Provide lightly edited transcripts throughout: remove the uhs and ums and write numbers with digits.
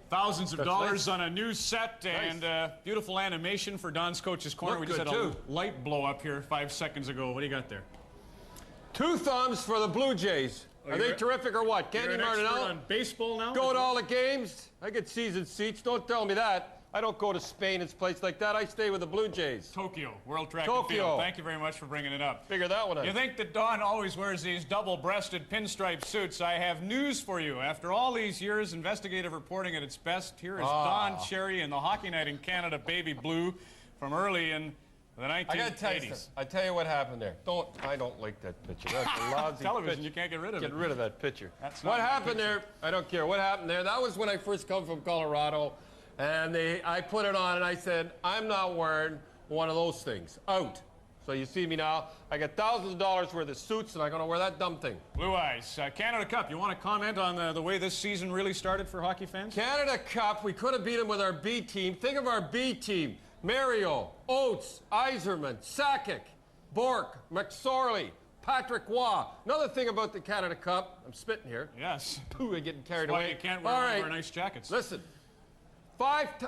Thousands of dollars on a new set and beautiful animation for Don's Coach's Corner. We just had a light blow up here 5 seconds ago. What do you got there? 2 thumbs for the Blue Jays. Are they terrific or what? Candy Martinelli on baseball now? Go to all the games. I get season seats. Don't tell me that. I don't go to Spain and places like that. I stay with the Blue Jays. Tokyo, World Track and Field. Thank you very much for bringing it up. Figure that one out. You think that Don always wears these double-breasted pinstripe suits? I have news for you. After all these years, investigative reporting at its best, here is Don Cherry in the Hockey Night in Canada Baby Blue from early in the 1980s. I gotta tell you, I tell you what happened there. I don't like that picture. That's a lousy television. Picture. You can't get rid of it. Get rid of that picture. That's what happened there? I don't care. What happened there? That was when I first come from Colorado. And I put it on and I said, I'm not wearing one of those things. Out. So you see me now. I got thousands of dollars worth of suits and I'm going to wear that dumb thing. Blue Eyes. Canada Cup. You want to comment on the way this season really started for hockey fans? Canada Cup, we could have beat them with our B team. Think of our B team. Mario, Oates, Yzerman, Sakic, Bork, McSorley, Patrick Waugh. Another thing about the Canada Cup, I'm spitting here. Yes. Pooh, I'm getting carried That's away. Why you can't wear one of our nice jackets. Listen. 5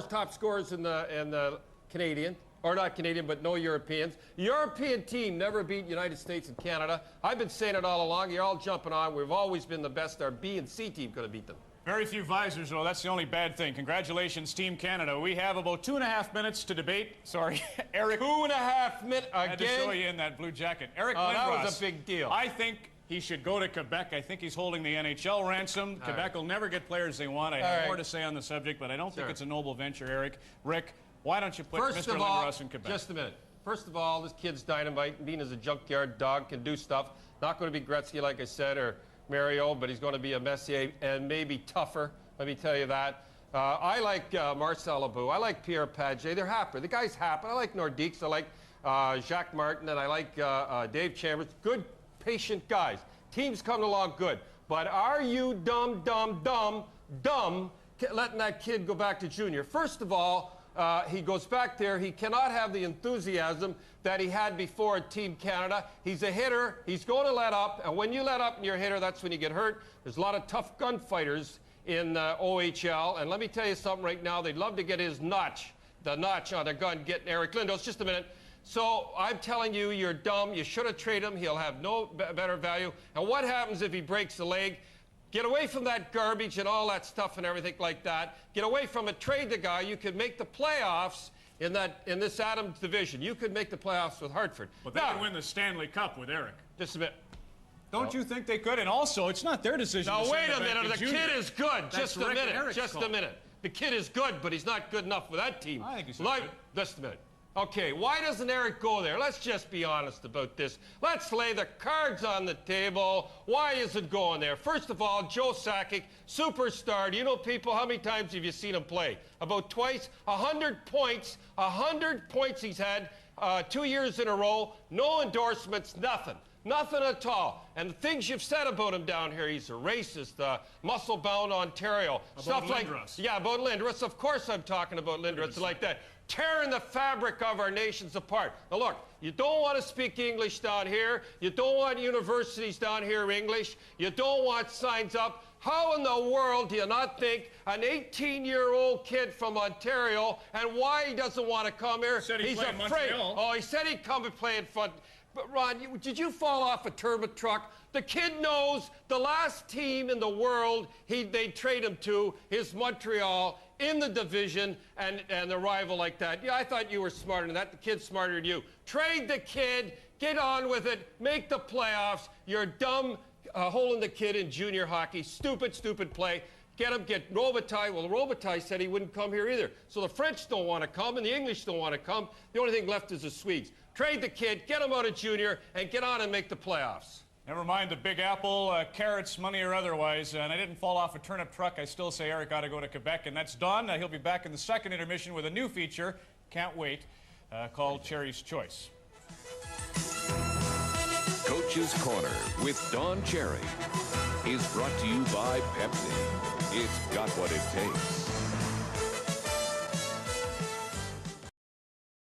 top scorers in the Canadian, or not Canadian, but no Europeans. European team never beat United States and Canada. I've been saying it all along. You're all jumping on. We've always been the best. Our B and C team could have beat them. Very few visors, though. That's the only bad thing. Congratulations, Team Canada. We have about 2.5 minutes to debate. Sorry, Eric. 2.5 minutes again? I had to show you in that blue jacket. Eric Lindros. That was a big deal. I think he should go to Quebec. I think he's holding the NHL ransom. Quebec will never get players they want. I have more to say on the subject, but I don't think it's a noble venture, Eric. Rick, why don't you put Mr. Lindros in Quebec? Just a minute. First of all, this kid's dynamite. Being as a junkyard dog, can do stuff. Not going to be Gretzky, like I said, or Mario, but he's going to be a Messier and maybe tougher. Let me tell you that. I like Marcel Aubut. I like Pierre Pagé. They're happy. The guy's happy. I like Nordiques. I like Jacques Martin, and I like Dave Chambers. Good, patient guys. Team's coming along good. But are you dumb, letting that kid go back to junior? First of all, he goes back there. He cannot have the enthusiasm that he had before at Team Canada. He's a hitter. He's going to let up. And when you let up and you're a hitter, that's when you get hurt. There's a lot of tough gunfighters in OHL. And let me tell you something right now. They'd love to get his notch, the notch on their gun, getting Eric Lindros. Just a minute. So I'm telling you, you're dumb. You should have traded him. He'll have no better value. And what happens if he breaks the leg? Get away from that garbage and all that stuff and everything like that. Get away from it. Trade the guy. You could make the playoffs in this Adams division. You could make the playoffs with Hartford. But they can win the Stanley Cup with Eric. Just a minute. Don't you think they could? And also, it's not their decision. Now, wait a minute. The kid is good. Just a minute. Just a minute. The kid is good, but he's not good enough for that team. I think he's good. Just a minute. Okay, why doesn't Eric go there? Let's just be honest about this. Let's lay the cards on the table. Why is it going there? First of all, Joe Sakic, superstar. Do you know, people, how many times have you seen him play? About twice. 100 points. 100 points he's had 2 years in a row. No endorsements, nothing. Nothing at all. And the things you've said about him down here, he's a racist, muscle-bound Ontario. About Lindros. Yeah, about Lindros. Of course I'm talking about Lindros like that. Tearing the fabric of our nations apart. Now look, you don't want to speak English down here. You don't want universities down here English. You don't want signs up. How in the world do you not think an 18-year-old kid from Ontario, and why he doesn't want to come here? He's afraid. Montreal. Oh, he said he'd come and play in front. But Ron, did you fall off a turbot truck? The kid knows the last team in the world they'd trade him to is Montreal in the division and the rival like that. Yeah, I thought you were smarter than that. The kid's smarter than you. Trade the kid, get on with it, make the playoffs. You're dumb holding the kid in junior hockey. Stupid, stupid play. Get him, get Robitaille. Well, Robitaille said he wouldn't come here either. So the French don't want to come and the English don't want to come. The only thing left is the Swedes. Trade the kid, get him out of junior, and get on and make the playoffs. Never mind the Big Apple, carrots, money or otherwise. And I didn't fall off a turnip truck. I still say Eric ought to go to Quebec, and that's done. He'll be back in the second intermission with a new feature, can't wait, called Cherry's Choice. Coach's Corner with Don Cherry is brought to you by Pepsi. It's got what it takes.